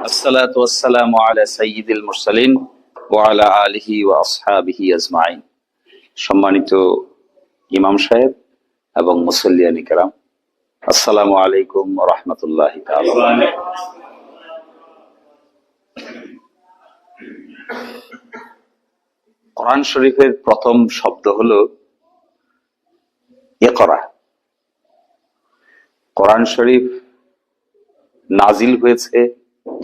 আসসালাতু ওয়াসসালামু আলা সাইয়্যিদিল মুরসালিন ওয়া আলা আলিহি ওয়া আসহাবিহি আজমাইন। সম্মানিত ইমাম সাহেব এবং মুসল্লিয়ান কিরাম, আসসালামু আলাইকুম ওয়া রাহমাতুল্লাহি তাআলা ওয়া বারাকাতুহু। কোরআন শরীফের প্রথম শব্দ হলো ইকরা। কোরআন শরীফ নাজিল হয়েছে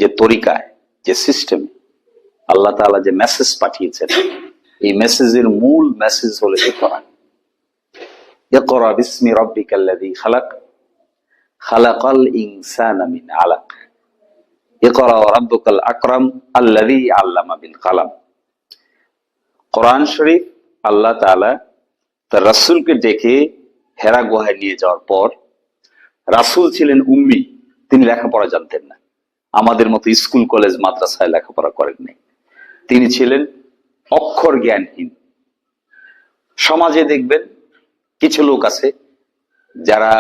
যে তরিকায়, যে সিস্টেমে, আল্লাহ তাআলা যে মেসেজ পাঠিয়েছেন, এই মেসেজের মূল মেসেজ হলো ইকরা। ইকরা বিসমি রাব্বিকাল্লাযী খালাক, খালাকাল ইনসানা মিন আলাক, ইকরা ওয়া রাব্বুকাল আকরাম আল্লাযী আল্লামা বিল কালাম। কোরআন শরীফ আল্লাহ তাআলা তার রাসূলকে ডেকে হেরা গুহায় নিয়ে যাওয়ার পর, রাসূল ছিলেন উম্মি, তিনি লেখাপড়া জানতেন না, আমাদের মতো স্কুল কলেজ মাদ্রাসায় লেখাপড়া করেন নাই। তিনি ছিলেন অক্ষর জ্ঞানহীন। সমাজে দেখবেন কিছু লোক আছে যারা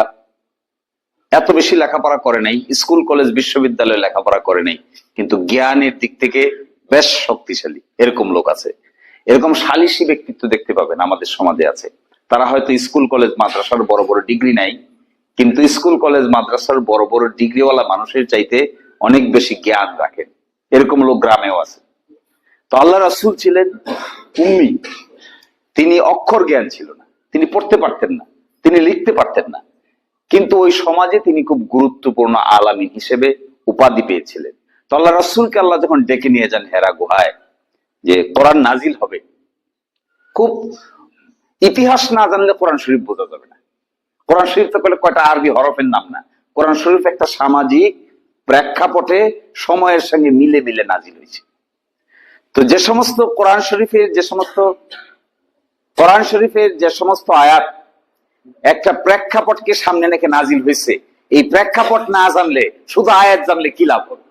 এত বেশি লেখাপড়া করে নাই, স্কুল কলেজ বিশ্ববিদ্যালয়ে লেখাপড়া করে নাই, কিন্তু জ্ঞানের দিক থেকে বেশ শক্তিশালী। এরকম লোক আছে। এরকম সালিসী ব্যক্তিত্ব দেখতে পাবেন আমাদের সমাজে আছে। তারা হয়তো স্কুল কলেজ মাদ্রাসার বড় বড় ডিগ্রি নাই, কিন্তু স্কুল কলেজ মাদ্রাসার বড় বড় ডিগ্রিওয়ালা মানুষের চাইতে অনেক বেশি জ্ঞান রাখেন। এরকম লোক গ্রামেও আছে। তো আল্লাহ রাসূল ছিলেন উম্মি, তিনি অক্ষর জ্ঞান ছিল না, তিনি পড়তে পারতেন না, তিনি লিখতে পারতেন না, কিন্তু ওই সমাজে তিনি খুব গুরুত্বপূর্ণ আলামিন হিসেবে উপাধি পেয়েছিলেন। তো আল্লাহ রাসূলকে আল্লাহ যখন ডেকে নিয়ে যান হেরা গুহায় যে কোরআন নাজিল হবে, খুব ইতিহাস না জানলে কোরআন শরীফ বোঝা যাবে না। কোরআন শরীফ তো কয়টা আরবি হরফের নাম না। কোরআন শরীফ একটা সামাজিক প্রেক্ষাপটে সময়ের সঙ্গে মিলে মিলে নাজিল হয়েছে। তো যে সমস্ত কোরআন শরীফের যে সমস্ত আয়াত একটা প্রেক্ষাপটকে সামনে রেখে নাজিল হয়েছে, এই প্রেক্ষাপট না জানলে, শুধু আয়াত জানলে কি লাভ হবে?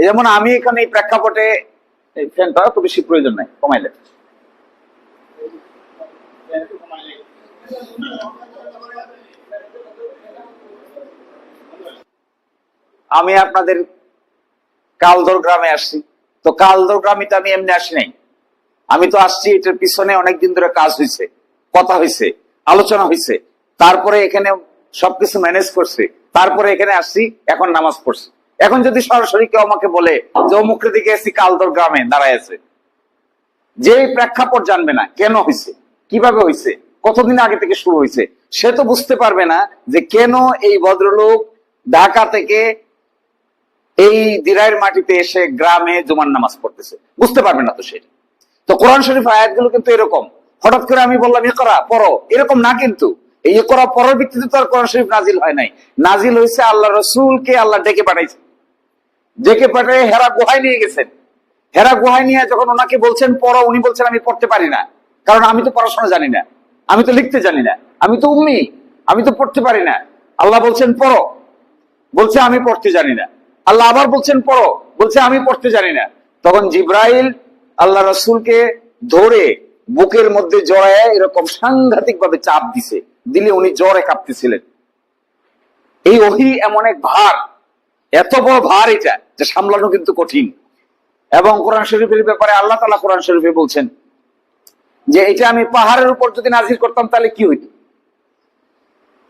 যেমন আমি এখানে এই প্রেক্ষাপটে, এই ফ্যানটা তো বেশি প্রয়োজন নাই, কমাইলে। আমি আপনাদের কালদর গ্রামে আসছি। তো কালদর গ্রামে তো আমি এমনি আসি নাই, আমি তো আসছি এটার পিছনে অনেকদিন ধরে কাজ হয়েছে, কথা হয়েছে, আলোচনা হয়েছে, তারপরে এখানে সবকিছু ম্যানেজ করছে, তারপরে এখানে আসছি, এখন নামাজ পড়ছি। এখন যদি সরাসরি কেউ আমাকে বলে যে অমুকের দিকে এসি কালদর গ্রামে দাঁড়ায় আছে, যে প্রেক্ষাপট জানবে না, কেন হয়েছে, কিভাবে হয়েছে, কতদিন আগে থেকে শুরু হয়েছে, সে তো বুঝতে পারবে না যে কেন এই ভদ্রলোক ঢাকা থেকে এই দিরাইয়ের মাটিতে এসে গ্রামে জুমার নামাজ পড়তেছে, বুঝতে পারবে না। তো সেটা তো কোরআন শরীফ আয়াতগুলো কিন্তু এরকম, হঠাৎ করে আমি বললাম ইকরা পড়ো, এরকম না। কিন্তু এই ইকরা পড়ার ভিত্তিতে তো আর কোরআন শরীফ নাজিল হয় নাই। নাজিল হয়েছে আল্লাহ রাসূলকে আল্লাহ ডেকে পাঠাইছে, ডেকে পাঠিয়ে হেরা গুহায় নিয়ে গেছেন। হেরা গুহায় নিয়ে যখন ওনাকে বলছেন পড়ো, উনি বলছেন আমি পড়তে পারি না, কারণ আমি তো পড়াশোনা জানি না, আমি তো লিখতে জানি না, আমি তো উম্মি, আমি তো পড়তে পারি না। আল্লাহ বলছেন পড়ো, বলছে আমি পড়তে জানি না। আল্লাহ আবার বলছেন পড়ো, বলছে আমি পড়তে জানি না। তখন জিব্রাইল আল্লাহ রাসূলকে ধরে বুকের মধ্যে জড়ায় এরকম সাংঘাতিক ভাবে চাপ দিলে উনি জ্বরে কাঁপতেছিলেন। এই ওহী এমন এক ভার, এত বড় ভার এটা, যে সামলানো কিন্তু কঠিন। এবং কোরআন শরীফের ব্যাপারে আল্লাহ তাআলা কোরআন শরীফে বলছেন যে এটা আমি পাহাড়ের উপর যদি নাজিল করতাম তাহলে কি হইতো,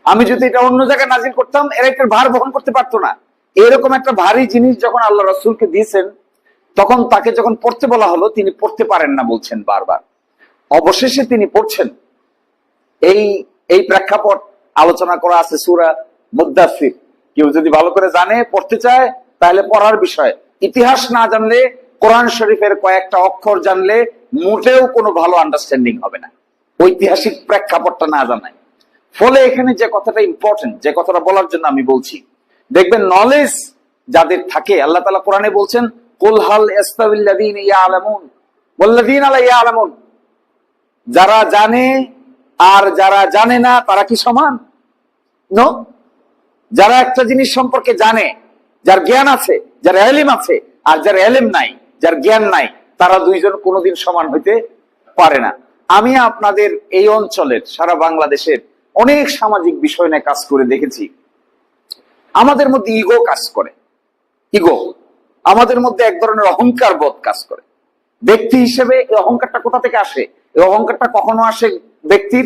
আমি যদি এটা অন্য জায়গায় নাজিল করতাম, এর একটা ভার বহন করতে পারতো না। এরকম একটা ভারী জিনিস যখন আল্লাহ রাসূলকে দিয়েছেন, তখন তাকে যখন পড়তে বলা হলো, তিনি পড়তে পারেন না বলছেন বারবার। অবশেষে তিনি পড়ছেন। এই প্রেক্ষাপট আলোচনা করা আছে সূরা মুদ্দাসসির। কেউ যদি ভালো করে জানে, পড়তে চায়, তাহলে পড়ার বিষয়। ইতিহাস না জানলে, কোরআন শরীফের কয়েকটা অক্ষর জানলে মোটেও কোনো ভালো আন্ডারস্ট্যান্ডিং হবে না, ঐতিহাসিক প্রেক্ষাপটটা না জানায়। ফলে এখানে যে কথাটা ইম্পর্টেন্ট, যে কথাটা বলার জন্য আমি বলছি, দেখবেন নলেজ যাদের থাকে, আল্লাহ তাআলা কোরআনে বলছেন কুল হাল ইস্তাবিল্লাযীনা ইয়ালামুন ওয়াল্লাযীনা লা ইয়ালামুন, যারা জানে আর যারা জানে না তারা কি সমান? নো। যারা একটা জিনিস সম্পর্কে জানে, যার জ্ঞান আছে, যার ইলম আছে, আর যার ইলম নাই, যার জ্ঞান নাই, তারা দুইজন কোনোদিন সমান হইতে পারে না। আমি আপনাদের এই অঞ্চলের, সারা বাংলাদেশের অনেক সামাজিক বিষয় নিয়ে কাজ করে দেখেছি। আমাদের মধ্যে ইগো কাজ করে, ইগো, আমাদের মধ্যে এক ধরনের অহংকার বোধ কাজ করে। ব্যক্তি হিসেবে এই অহংকারটা কোথা থেকে আসে? এই অহংকারটা কখনো আসে ব্যক্তির,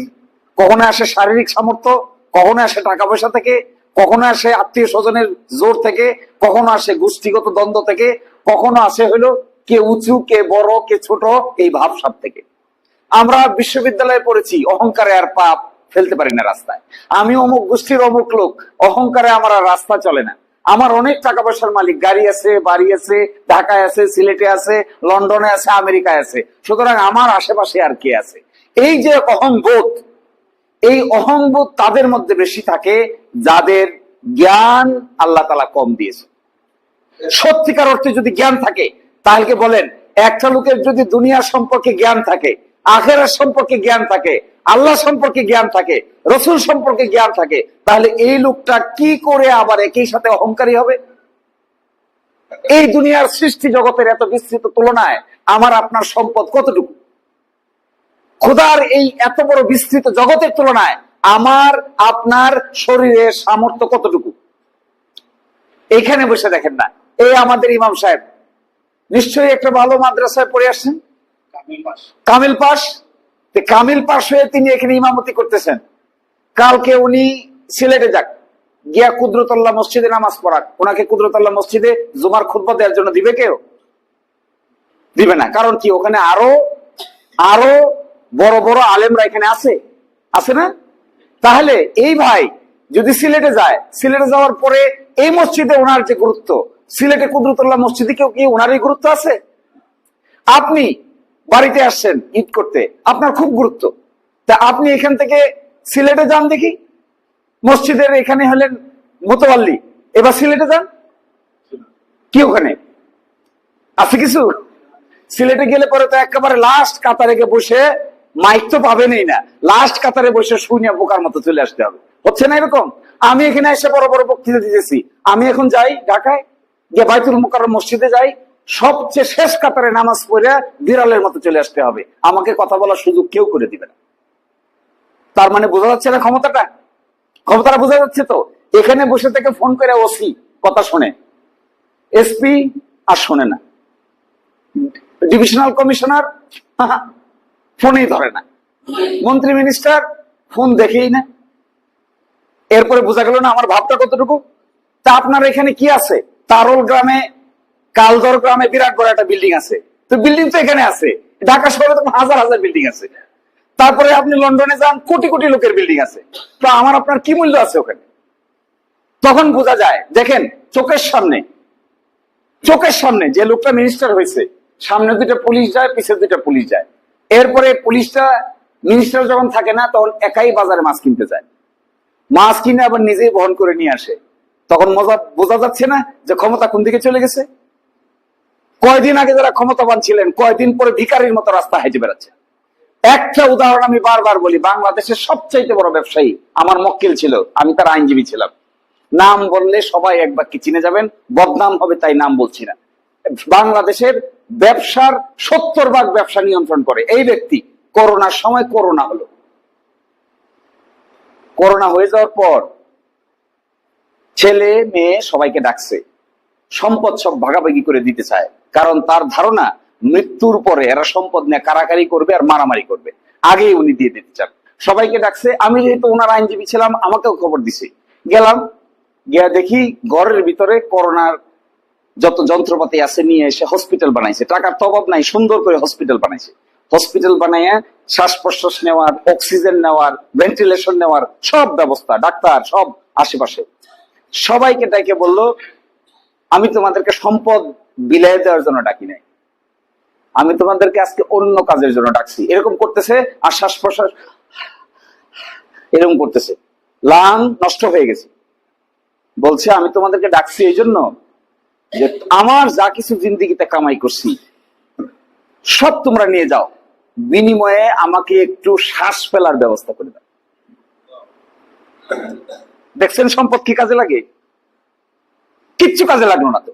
কখনো আসে শারীরিক সামর্থ্য, কখনো আসে টাকা পয়সা থেকে, কখনো আসে আত্মীয় স্বজনের জোর থেকে, কখনো আসে গোষ্ঠীগত দ্বন্দ্ব থেকে, কখনো আসে হলো কে উঁচু কে বড় কে ছোট এই ভাবসাব থেকে। আমরা বিশ্ববিদ্যালয়ে পড়েছি, অহংকারে আর পা ফেলতে পারি না রাস্তায়। আমি অমুক গোষ্ঠীর অমুক লোক, অহংকারে আমার আর রাস্তা চলে না। আমার অনেক টাকা পয়সার মালিক, গাড়ি আছে, বাড়ি আছে, ঢাকায় আছে, সিলেটে আছে, লন্ডনে আছে, আমেরিকায় আছে, সুতরাং আমার আশেপাশে আর কে আছে? এই যে অহংবোধ, এই অহংবোধ তাদের মধ্যে বেশি থাকে যাদের জ্ঞান আল্লাহ তাআলা কম দিয়েছে। সত্যিকার অর্থে যদি জ্ঞান থাকে, তাহলে বলেন একটা লোকের যদি দুনিয়া সম্পর্কে জ্ঞান থাকে, আখিরাত সম্পর্কে জ্ঞান থাকে, আল্লাহ সম্পর্কে জ্ঞান থাকে, রসুল সম্পর্কে জ্ঞান থাকে, তাহলে এই লোকটা কি করে আবার একই সাথে অহংকারী হবে? এই দুনিয়ার সৃষ্টি জগতের এত বিস্তৃত তুলনায় আমার আপনার সম্পদ কতটুকু? খোদার এই এত বড় বিস্তৃত জগতের তুলনায় আমার আপনার শরীরের সামর্থ্য কতটুকু? এইখানে বসে দেখেন না, এই আমাদের ইমাম সাহেব নিশ্চয়ই একটা ভালো মাদ্রাসায় পড়ে আসছেন, কামিল পাস। কামিল পাস হয়ে তিনি এখানে ইমামতি করতেছেন। কালকে উনি সিলেটে যাক, গিয়া কুদরতুল্লাহ মসজিদে নামাজ পড়াক, ওনাকে কুদরতুল্লাহ মসজিদে জুমার খুতবা দেওয়ার জন্য দিবে কেউ? দিবে না। কারণ কি? ওখানে আরো আরো বড় বড় আলেমরা এখানে আছে, আছে না? তাহলে এই ভাই যদি সিলেটে যায়, সিলেটে যাওয়ার পরে এই মসজিদে ওনার যে গুরুত্ব, সিলেটে কুদরতুল্লাহ মসজিদে কেউ কি ওনারই গুরুত্ব আছে? আপনি বাড়িতে আসছেন ঈদ করতে, আপনার খুব গুরুত্ব, তা আপনি এখান থেকে সিলেটে যান দেখি, মসজিদের এখানে হলেন মোতাওয়াল্লি, এবার সিলেটে যান, কি ওখানে আছে কিছু? সিলেটে গেলে পরে তো একেবারে লাস্ট কাতারে বসে, মাইক তো পাবেনই না, লাস্ট কাতারে বসে শুনিয়া বোকার মতো চলে আসতে হবে। হচ্ছে না এরকম? আমি এখানে এসে বড় বড় বক্তৃতা দিতেছি, আমি এখন যাই ঢাকায়, গিয়ে বাইতুল মুকাররম মসজিদে যাই, সবচেয়ে শেষ কাতারে নামাজ পড়ে বিড়ালের মতো চলে আসতে হবে, আমাকে কথা বলার সুযোগ কেউ করে দিবে না। তার মানে বোঝা যাচ্ছে না ক্ষমতাটা? ক্ষমতাটা বোঝা যাচ্ছে তো? এখানে বসে থেকে ফোন করে ওসি কথা শোনে, এসপি আর শোনে না, ডিভিশনাল কমিশনার ফোনই ধরে না, মন্ত্রী মিনিস্টার ফোন দেখেই না। এরপরে বোঝা গেল না আমার ভাবটা কতটুকু? তা আপনার এখানে কি আছে? তারল গ্রামে, কালদর গ্রামে বিরাট বড় একটা বিল্ডিং আছে, তো বিল্ডিং তো এখানে আছে, ঢাকা শহরে তো হাজার হাজার বিল্ডিং আছে। তারপরে আপনি লন্ডনে যান, কোটি কোটি লোকের বিল্ডিং আছে, তো আমার আপনার কি মূল্য আছে ওখানে? তখন বোঝা যায়। দেখেন চোখের সামনে যে লোকটা মিনিস্টার হয়েছে, সামনে দুইটা পুলিশ যায়, পিছে দুইটা পুলিশ যায়, এরপরে পুলিশটা মিনিস্টার যখন থাকে না তখন একাই বাজারে মাছ কিনতে যায়, মাছ কিনে আবার নিজেই বহন করে নিয়ে আসে। তখন বোঝা যাচ্ছে না যে ক্ষমতা কোন দিকে চলে গেছে? কয়দিন আগে যারা ক্ষমতাবান ছিলেন, কয়দিন পরে ভিখারির মতো রাস্তা হেঁটে বেড়াচ্ছে। একটা উদাহরণ আমি বারবার বলি, বাংলাদেশের সবচাইতে বড় ব্যবসায়ী আমার মক্কেল ছিল, আমি তার আইনজীবী ছিলাম, নাম বললে সবাই একবার কি চিনে যাবেন, বদনাম হবে তাই নাম বলছি না। বাংলাদেশের ব্যবসার 70% ব্যবসা নিয়ন্ত্রণ করে এই ব্যক্তি। করোনার সময় করোনা হলো, করোনা হয়ে যাওয়ার পর ছেলে মেয়ে সবাইকে ডাকছে, সম্পদ সব ভাগাভাগি করে দিতে চায়, কারণ তার ধারণা মৃত্যুর পরে এরা সম্পদ নিয়ে কারাকারি করবে আর মারামারি করবে, আগেই উনি দিয়ে দিতে চান। সবাইকে ডাকছে, আমি যেহেতু ওনার আইনজীবী ছিলাম আমাকেও খবর দিছে, গেলাম, গিয়া দেখি ঘরের ভিতরে করোনার যত যন্ত্রপাতি আছে নিয়ে এসে হসপিটাল বানাইছে, টাকার তো অভাব নাই, সুন্দর করে হসপিটাল বানাইছে। হসপিটাল বানাইয়া শ্বাস প্রশ্বাস নেওয়ার, অক্সিজেন নেওয়ার, ভেন্টিলেশন নেওয়ার সব ব্যবস্থা, ডাক্তার সব আশেপাশে। সবাইকে ডাকে বললো, আমি তোমাদেরকে সম্পদ বিলাই দেওয়ার জন্য ডাকি নাই, আমি তোমাদেরকে আজকে অন্য কাজের জন্য ডাকছি। এরকম করতেছে আর শ্বাস প্রশ্বাস এরকম করতেছে, লাং নষ্ট হয়ে গেছে। বলছে আমি তোমাদেরকে ডাকছি এই জন্য যে আমার যা কিছু জিন্দিগিতে কামাই করছি সব তোমরা নিয়ে যাও, বিনিময়ে আমাকে একটু শ্বাস ফেলার ব্যবস্থা করে দাও। দেখছেন সম্পদ কি কাজে লাগে? কিচ্ছু কাজে লাগলো না তো।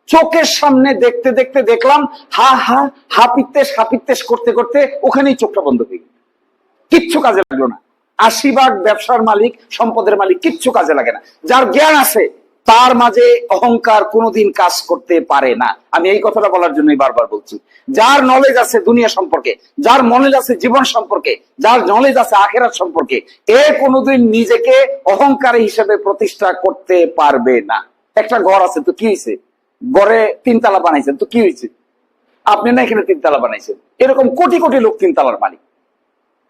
চোখের সামনে দেখতে দেখতে দেখলাম হাপিত্তেশ করতে করতে ওখানেই চোখটা বন্ধ হয়ে গেল, কিচ্ছু কাজে লাগলো না। 80% ব্যবসার মালিক, সম্পদের মালিক কিচ্ছু কাজে লাগে না। যার জ্ঞান আছে তার মাঝে অহংকার কোনোদিন কাজ করতে পারে না। আমি এই কথাটা বলার জন্যই বারবার বলছি, যার নলেজ আছে দুনিয়া সম্পর্কে, যার নলেজ আছে জীবন সম্পর্কে, যার নলেজ আছে আখেরাত সম্পর্কে, এ কোনোদিন নিজেকে অহংকারী হিসেবে প্রতিষ্ঠা করতে পারবে না। একটা ঘর আছে তো কি হয়েছে, ঘরে 3 তালা বানাইছেন তো কি হয়েছে, আপনি না এখানে 3 তালা বানাইছেন, এরকম কোটি কোটি লোক 3 তালার মালিক,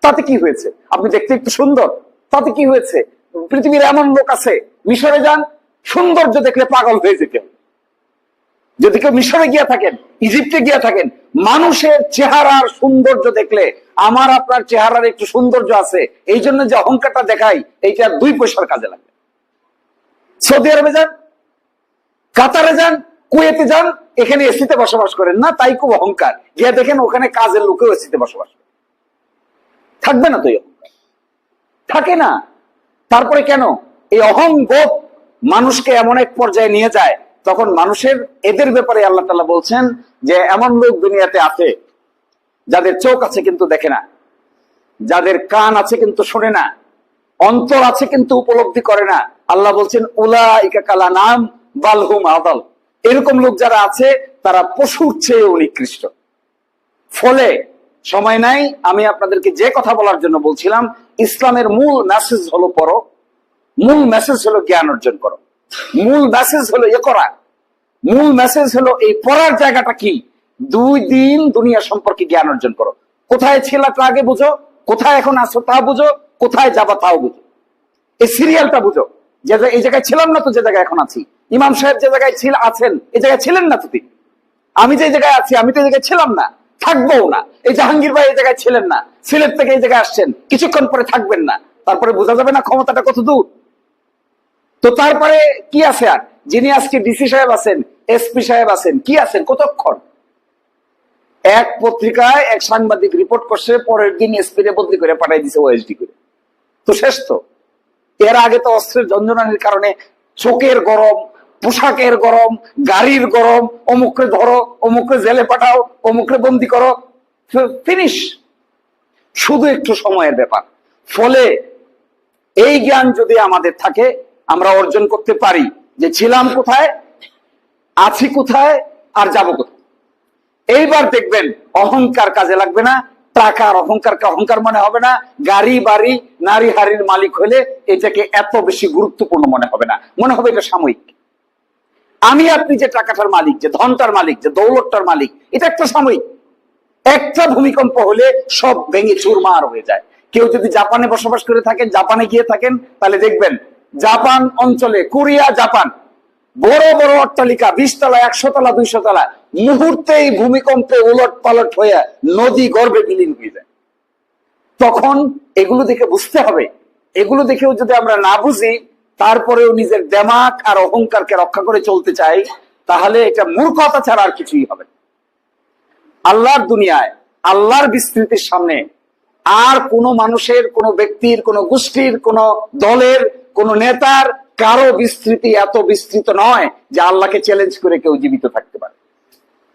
তাতে কি হয়েছে? আপনি দেখতে একটু সুন্দর, তাতে কি হয়েছে? পৃথিবীর এমন লোক আছে, মিশরে যান, সৌন্দর্য দেখলে পাগল হয়ে যেতে। যদি কেউ মিশরে গিয়া থাকেন, ইজিপ্টে গিয়া থাকেন, মানুষের চেহারার সৌন্দর্য দেখলে আমার আপনার চেহারার একটু সৌন্দর্য আছে, এই জন্য যে অহংকারটা দেখাই, এইটা 2 পয়সার কাজে লাগবে। সৌদি আরবে যান, কাতারে যান, কুয়েতে যান, এখানে এসিতে বসবাস করেন না, তাই খুব অহংকার। গিয়া দেখেন ওখানে কাজের লোকেও এসিতে বসবাস করে, থাকবে না তো এই অহংকার, থাকে না। তারপরে কেন এই অহংবোধ মানুষকে এমন এক পর্যায়ে নিয়ে যায়, তখন মানুষের এদের ব্যাপারে আল্লাহ তাআলা বলছেন যে এমন লোক দুনিয়াতে আছে যাদের চোখ আছে কিন্তু দেখে না, যাদের কান আছে কিন্তু শোনে না, অন্তর আছে কিন্তু উপলব্ধি করে না। আল্লাহ বলছেন উলাইকা কালানাম বাল হুম আদাল, এরকম লোক যারা আছে তারা পশুর চেয়ে নিকৃষ্ট। ফলে সময় নাই, আমি আপনাদেরকে যে কথা বলার জন্য বলছিলাম, ইসলামের মূল মেসেজ হলো পড়ো, মূল মেসেজ হলো জ্ঞান অর্জন করো, মূল মেসেজ হলো এ করা, মূল মেসেজ হলো এই পড়ার জায়গাটা কি, 2 দিন দুনিয়া সম্পর্কে জ্ঞান অর্জন করো। কোথায় ছিলা তা আগে বুঝো, কোথায় এখন আছো তা বুঝো, কোথায় যাবা তাও বুঝো, এই সিরিয়ালটা বুঝো। যে এই জায়গায় ছিলাম না তো যে জায়গায় এখন আছি, ইমাম সাহেব যে জায়গায় আছেন এই জায়গায় ছিলেন না তো তিনি, আমি যে জায়গায় আছি আমি তো এই জায়গায় ছিলাম না, থাকবো না। এই জাহাঙ্গীর ভাই এই জায়গায় ছিলেন না, সিলেট থেকে এই জায়গায় আসছেন, কিছুক্ষণ পরে থাকবেন না, তারপরে বোঝা যাবে না ক্ষমতাটা কত দূর। তো তারপরে কি আছে আর, যিনি আজকে ডিসি সাহেব আছেন, এসপি সাহেব আছেন, কি আছেন কতক্ষণ? এক পত্রিকায় এক সাংবাদিক রিপোর্ট করছে, পরের দিন এসপি রে বদলি করে পাঠাই দিছে ওএসডি করে, তো শেষ তো। এর আগে তো অস্ত্রের ঝঞ্ঝনানির কারণে চোখের গরম, পোশাকের গরম, গাড়ির গরম, অমুকরে ধরো, অমুকরে জেলে পাঠাও, অমুকরে বন্দি করো, ফিনিশ। শুধু একটু সময়ের ব্যাপার। ফলে এই জ্ঞান যদি আমাদের থাকে, আমরা অর্জন করতে পারি যে ছিলাম কোথায়, আছি কোথায়, আর যাব কোথায়। এইবার দেখবেন অহংকার কাজে লাগবে না, টাকার অহংকারকে অহংকার মনে হবে না, গাড়ি বাড়ি নারী হারির মালিক হলে এটাকে এত বেশি গুরুত্বপূর্ণ মনে হবে না, মনে হবে এটা সাময়িক। আমি আপনি যে টাকাটার মালিক, যে ধনটার মালিক, যে দৌলতটার মালিক, এটা একটা সাময়িক। একটা ভূমিকম্প হলে সব ভেঙে চুরমার হয়ে যায়। কেউ যদি জাপানে বসবাস করে থাকেন, জাপানে গিয়ে থাকেন, তাহলে দেখবেন জাপান অঞ্চলে, কোরিয়া, জাপান, বড় বড় অট্টালিকা 20 তলা, 100 তলা, 200 তলা, মুহূর্তেই ভূমিকম্পে উলট পালট হয়ে নদী গর্ভে বিলীন হয়ে যায়। তখন এগুলো দেখে বুঝতে হবে, এগুলো দেখেও যদি আমরা না বুঝি, তারপরেও নিজের দেমাগ আর অহংকারকে রক্ষা করে চলতে চাই, তাহলে এটা মূর্খতা ছাড়া আর কিছুই হবে। আল্লাহর দুনিয়ায়, আল্লাহর বিস্তৃতির সামনে আর কোনো মানুষের, কোনো ব্যক্তির, কোনো গোষ্ঠীর, কোনো দলের, কোনো নেতার কারো বিস্তৃতি এত বিস্তৃত নয় যে আল্লাহকে চ্যালেঞ্জ করে কেউ জীবিত থাকতে পারে।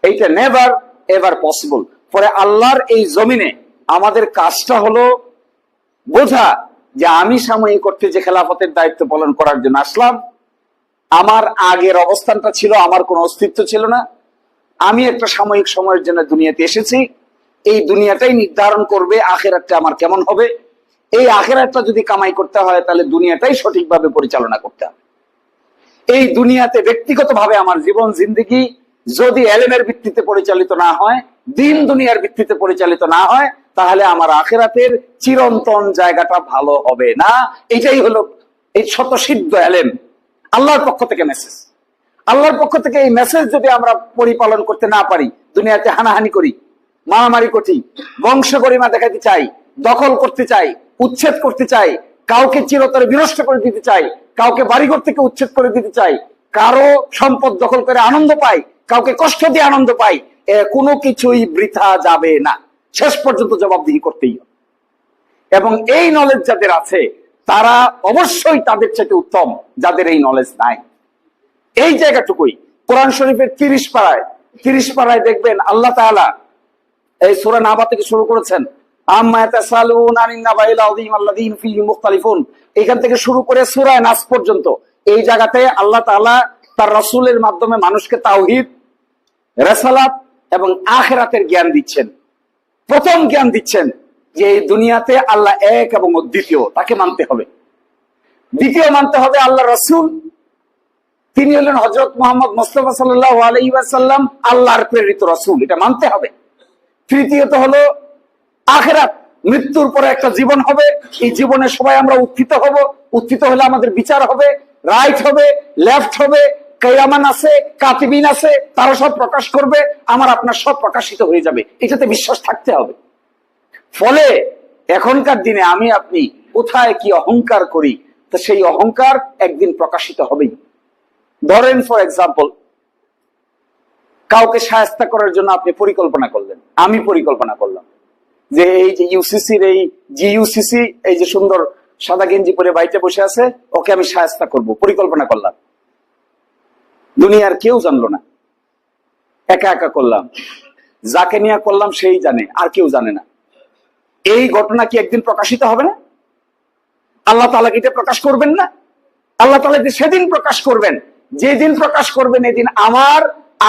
এইটা নেভার এভার পসিবল। পরে আল্লাহর এই জমিনে আমাদের কাজটা হলো বোঝা যে আমি সাময়িক করতে যে খেলাফতের দায়িত্ব পালন করার জন্য আসলাম, আমার আগের অবস্থানটা ছিল, আমার কোনো অস্তিত্ব ছিল না, আমি একটা সাময়িক সময়ের জন্য দুনিয়াতে এসেছি, এই দুনিয়াটাই নির্ধারণ করবে আখেরাতটা আমার কেমন হবে। এই আখেরাতটা যদি কামাই করতে হয়, তাহলে দুনিয়াটাই সঠিকভাবে পরিচালনা করতে হবে। এই দুনিয়াতে ব্যক্তিগতভাবে আমার জীবন জিন্দেগি যদি এলেমের ভিত্তিতে পরিচালিত না হয়, দিন দুনিয়ার ভিত্তিতে পরিচালিত না হয়, তাহলে আমার আখেরাতের চিরন্তন জায়গাটা ভালো হবে না। এটাই হলো এই শতসিদ্ধ এলেম, আল্লাহর পক্ষ থেকে মেসেজ। আল্লাহর পক্ষ থেকে এই মেসেজ যদি আমরা পরিপালন করতে না পারি, দুনিয়াতে হানাহানি করি, মারামারি করি, বংশ গরিমা দেখাতে চাই, দখল করতে চাই, উচ্ছেদ করতে চাই, কাউকে চিরতরে বিনষ্ট করে দিতে চাই, কাউকে বাড়িঘর থেকে উচ্ছেদ করে দিতে চাই, কারো সম্পদ দখল করে আনন্দ পাই, কাউকে কষ্ট দিয়ে আনন্দ পাই, কোনো কিছুই বৃথা যাবে না, শেষ পর্যন্ত জবাবদিহি করতেই হবে। এবং এই নলেজ যাদের আছে তারা অবশ্যই তাদের চাইতে উত্তম যাদের এই নলেজ নাই। এই জায়গাটুকুই কোরআন শরীফের 30 পারায় দেখবেন আল্লাহ তাআলা এই সূরা নাবা থেকে শুরু করেছেন, এখান থেকে শুরু করে সূরা নাস পর্যন্ত এই জায়গাতে আল্লাহ তাআলা তার রাসূলের মাধ্যমে মানুষকে তাওহীদ, রিসালাত এবং আখিরাতের জ্ঞান দিচ্ছেন। প্রথম জ্ঞান দিচ্ছেন যে এই দুনিয়াতে আল্লাহ এক এবং অদ্বিতীয়, তাকে মানতে হবে। দ্বিতীয় মানতে হবে আল্লাহ রাসূল, তিনি হলেন হযরত মুহাম্মদ মুস্তাফা সাল্লাল্লাহু আলাইহি ওয়াসাল্লাম, আল্লাহর প্রেরিত রাসূল, এটা মানতে হবে। তৃতীয়ত হলো আখিরাত, মৃত্যুর পরে একটা জীবন হবে, এই জীবনে সবাই আমরা উত্থিত হব, উত্থিত হলে আমাদের বিচার হবে, রাইট হবে, লেফট হবে, কিয়ামত আছে, কাতিবিন আছে, তারা সব প্রকাশ করবে, আমার আপনার সব প্রকাশিত হয়ে যাবে, এটাতে বিশ্বাস থাকতে হবে। ফলে এখনকার দিনে আমি আপনি কোথায় কি অহংকার করি, তো সেই অহংকার একদিন প্রকাশিত হবেই। ধরেন ফর এক্সাম্পল, কাউকে শায়েস্তা করার জন্য আপনি পরিকল্পনা করলেন, আমি পরিকল্পনা করলাম যে এই যে ইউসিসির এই জিইউসিসি, এই যে সুন্দর সাদা গেঞ্জি পরে বাইরে বসে আছে, ওকে আমি শায়েস্তা করব, পরিকল্পনা করলাম। দুনিয়ার কেউ জানলো না, একা একা করলাম, যাকে নিয়ে করলাম সেই জানে, আর কেউ জানে না। এই ঘটনা কি একদিন প্রকাশিত হবে না? আল্লাহ তাআলা কি এটা প্রকাশ করবেন না? আল্লাহ তাআলা সেদিন প্রকাশ করবেন, যেদিন প্রকাশ করবেন এদিন আমার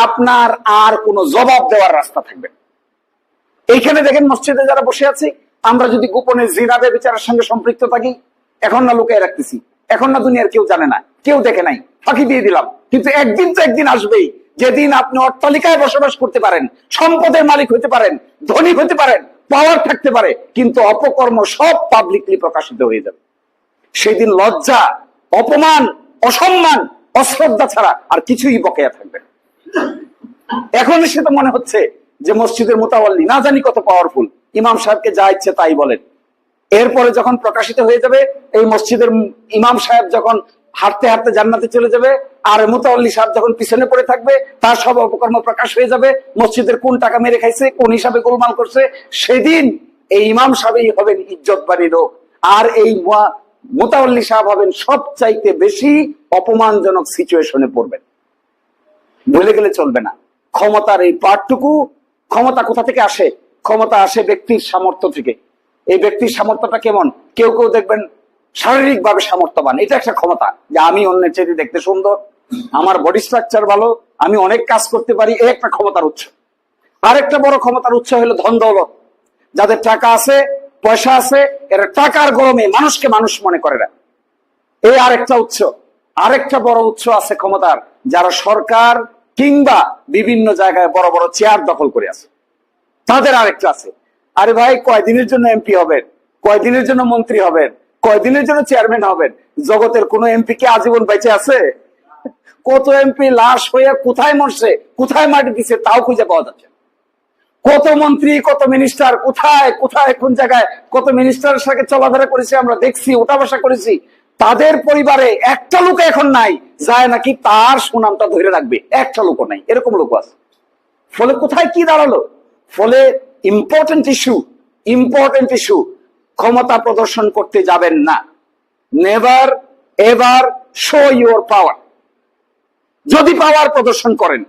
আপনার আর কোনো জবাব দেওয়ার রাস্তা থাকবে। এইখানে দেখেন মসজিদে যারা বসে আছি, আমরা যদি গোপনে জিনা ব্যভিচারের সঙ্গে সম্পৃক্ত থাকি, এখন না লুকিয়ে রাখতেছি, এখন না দুনিয়ার কেউ জানে না, কেউ দেখে নাই, ফাঁকি দিয়ে দিলাম, কিন্তু একদিন তো একদিন আসবেই যেদিন আপনি অট্টালিকায় বসবাস করতে পারেন, সম্পদের মালিক হতে পারেন, ধনী হতে পারেন, পাওয়ার থাকতে পারে, কিন্তু অপকর্ম সব পাবলিকলি প্রকাশিত হয়ে যাবে। সেই দিন লজ্জা, অপমান, অসম্মান, অশ্রদ্ধা ছাড়া আর কিছুই বকেয়া থাকবে না। এখন সেটা মনে হচ্ছে যে মসজিদের মুতাওয়াল্লি না জানি কত পাওয়ারফুল, ইমাম সাহেবকে যা ইচ্ছে তাই বলেন। এরপরে যখন প্রকাশিত হয়ে যাবে, এই মসজিদের ইমাম সাহেব যখন হাঁটতে হাঁটতে জান্নাতে চলে যাবে, আর মুতাওয়াল্লি সাহেব যখন পিছনে পড়ে থাকবে, তার সব অপকর্ম প্রকাশ হয়ে যাবে, মসজিদের কোন টাকা মেরে খাইছে, কোন হিসাবে গোলমাল করছে, সেদিন এই ইমাম সাহেবই হবেন ইজ্জতবাড়ি লোক, আর এই মুতাওয়াল্লি সাহেব হবেন সবচাইতে বেশি অপমানজনক সিচুয়েশনে পড়বেন। ভুলে গেলে চলবে না ক্ষমতার এই পার্টটুকু। ক্ষমতা কোথা থেকে আসে? ক্ষমতা আসে ব্যক্তির সামর্থ্য থেকে। এই ব্যক্তির সামর্থ্যটা কেমন? কেউ কেউ দেখবেন শারীরিক ভাবে সামর্থ্যবান, এটা একটা ক্ষমতা, যে আমি অন্যের চেয়ে দেখতে সুন্দর, আমার বডি স্ট্রাকচার ভালো, আমি অনেক কাজ করতে পারি, এই একটা ক্ষমতার উৎস। আরেকটা বড় ক্ষমতার উৎস হলো ধন দৌলত। যাদের টাকা আছে, পয়সা আছে, এরা টাকার গরমে মানুষকে মানুষ মনে করে না, এই আরেকটা উৎস। আরেকটা বড় উৎস আছে ক্ষমতার, যারা সরকার কিংবা বিভিন্ন জায়গায় বড় বড় চেয়ার দখল করে আছে, তাদের আরেকটা আছে। আরে ভাই, কয়দিনের জন্য এমপি হবেন, কয়দিনের জন্য মন্ত্রী হবেন, কয়দিনের জন্য চেয়ারম্যান হবেন? জগতের কোন এমপি কি আজীবন বেঁচে আছে? কত এমপি লাশ হয়ে কোথায় মরছে, কোথায় মাটি দিচ্ছে, তাও খুঁজে পাওয়া যাচ্ছে। কত মন্ত্রী, কত মিনিস্টার কোথায় কোথায় কোন জায়গায়, কত মিনিস্টারের সাথে চলাফেরা করেছে, আমরা দেখছি, ওঠা বসা করেছি। তাদের পরিবারে একটা লোক এখন নাই যায় নাকি তার সুনামটা ধরে রাখবে, একটা লোকও নাই, এরকম লোক আছে। ফলে কোথায় কি দাঁড়ালো? ফলে ইম্পর্টেন্ট ইস্যু ক্ষমতা প্রদর্শন করতে যাবেন না। নেভার এভার শো ইউর পাওয়ার। যদি পাওয়ার প্রদর্শন করেন,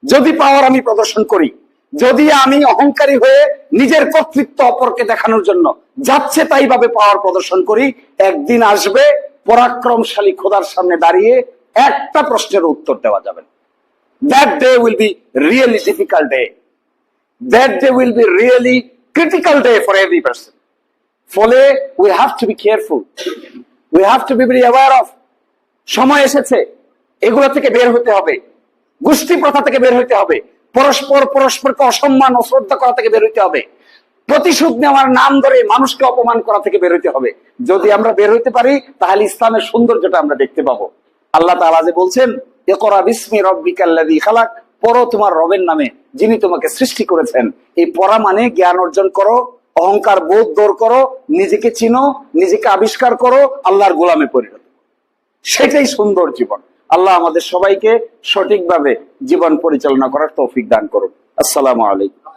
যদি পাওয়ার আমি প্রদর্শন করি, যদি আমি অহংকারী হয়ে নিজের কর্তৃত্ব অপরকে দেখানোর জন্য যাচ্ছে তাই ভাবে পাওয়ার প্রদর্শন করি, একদিন আসবে পরাক্রমশালী খোদার সামনে দাঁড়িয়ে একটা প্রশ্নের উত্তর দেওয়া যাবে। That day will be really difficult day. That day will be really critical day for every person. ফলে we have to be careful. We have to be very aware of. সময় এসেছে এগুলো থেকে বের হতে হবে, গোষ্ঠী প্রথা থেকে বের হতে হবে, পরস্পরকে অসম্মান অশ্রদ্ধা করা থেকে বের হতে হবে, প্রতিশোধ নেওয়ার নাম ধরে মানুষকে অপমান করা থেকে বের হতে হবে। যদি আমরা বের হতে পারি, তাহলে ইসলামের সৌন্দর্যটা আমরা দেখতে পাবো। আল্লাহ তাআলা যে বলছেন, ইকরা বিসমি রাব্বিকাল্লাযী খালাক, পড়ো তোমার রবের নামে যিনি তোমাকে সৃষ্টি করেছেন। এই পড়া মানে জ্ঞান অর্জন করো, অহংকার বোধ দূর করো, নিজেকে চিনো, নিজেকে আবিষ্কার করো, আল্লাহর গোলামে পরিণত। সেটাই সুন্দর জীবন। আল্লাহ আমাদের সবাইকে সঠিকভাবে জীবন পরিচালনা করার তৌফিক দান করুন। আসসালামু আলাইকুম।